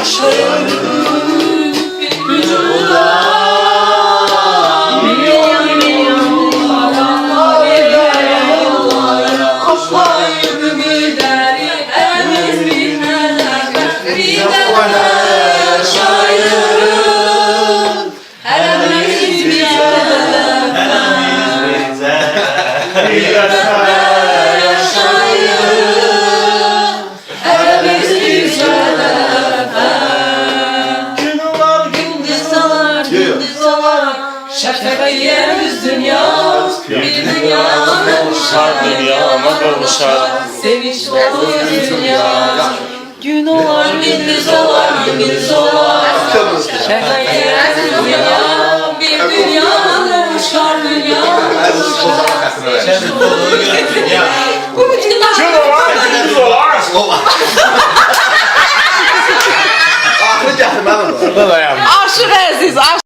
yaşlarım vücuda. Milyon yollara apayrı bir deri, hemiz bir mezar, yaşayırım, hemiz bir şefkatiyemiz dünya, bir dünyama kavuşar, sevinç dolu dünya. Gün olar, gündüz olar, gündüz olar, şefkatiyemiz dünya, bir dünyama kavuşar, dünya. Sevinç dolu dünya. Gün olar, gündüz olar. Ahırı gətirmədim. Aşıq əziz, aşıq.